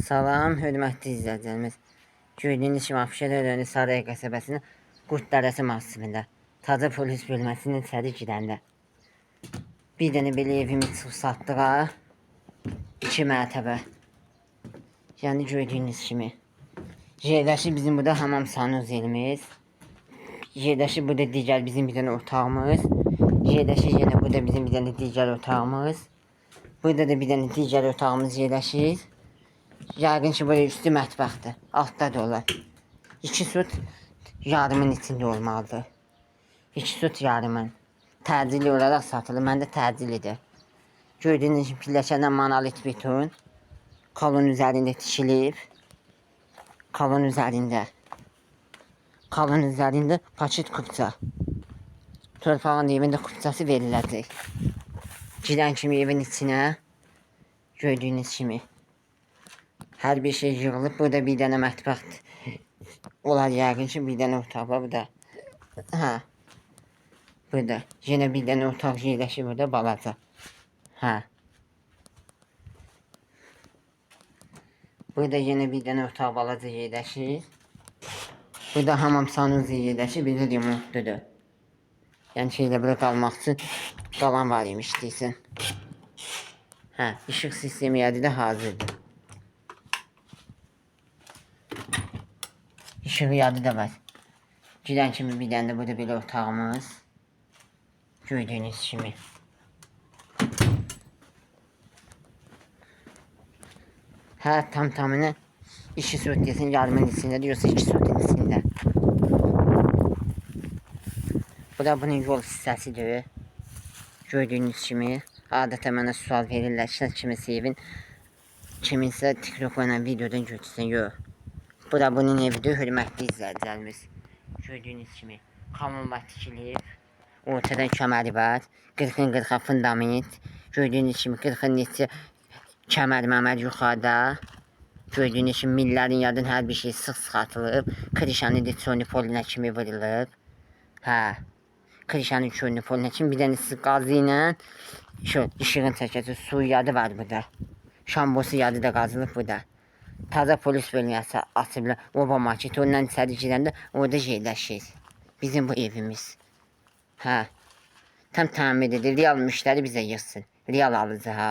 Salam, hörmətli izləyicilərimiz. Gördüyünüz kimi Abşeron rayonu Saray qəsəbəsinin Qurd Dərəsi massivində Taca polis bölməsinin içəri girəndə bir dənə belə evimi çıxıb satdılar. 2 mərtəbə. Yəni gördüyünüz kimi. Yerləşir bizim burada hamam sanuz elimiz. Yerləşir burada digər bizim bir dənə otağımız. Yerləşir yenə burada bizim bir dənə digər otağımız. Burada da bir dənə digər otağımız yerləşir. Yəqin ki, böyle üstü mətbəxdir. Altda da olar. 2 süt yarımın içində olmalıdır. 2 süt yarımın. Təcili olaraq satılır. Məndə təcilidir. Gördüyünüz kimi pilləkəndən monolit beton. Kolon üzərində tikilib. Kolon üzərində paket kupça. Torpağın evində kupçası veriləcək. Girən kimi evin içinə gördüyünüz kimi hər bir şey yığılıb. Burada bir dənə mətbəx olar yəqin ki, bir dənə otaq var burada. Hə. Burada yenə bir dənə otaq yerləşir burada balaca. Hə. Burada yenə bir dənə otaq balaca yerləşir. Burada hamam sanuzi yerləşir. Bir də remontludur. Yəni şeylə bura qalmaq üçün qalan var imiş deyirsən. Hə, işıq sistemi yədi də hazırdır. İşığı yadı da var. Girən kimi bir dənə də burada belə otağımız. Gördüyünüz kimi. Hə, tamına 2 süt desin yarımın içindədir, yoxsa 2 sütün içində. Bu da bunun yol hissəsidir. Gördüyünüz kimi. Adətən mənə sual verirlər, kiminsə evin kiminsə TikTokla videodan götürsün, yox. Bu da bunun evidir, hörmətli izləyicilərimiz. Gördüyünüz kimi kamon var tikilib. Ortadan kəməri var. 40-40 fundament. Gördüyünüz kimi 40-ın neçə kəmər məmər yuxarıda. Gördüyünüz kimi millərin yadın hər bir şey sıx atılıb. Krişanın sonipoluna kimi vurulub. Hə. Krişanın sonipoluna kimi bir dənə qazı ilə işığın çəkəsi su yadı var burada. Şambosu yadı da qazılıb burada. Taca polis bölməsi açıblar. Oba marketi ondan içəri girəndə orada yerləşir. Bizim bu evimiz. Hə. Tam təmin edilir. Real müştəri bizə yığsın. Real alıcı ha.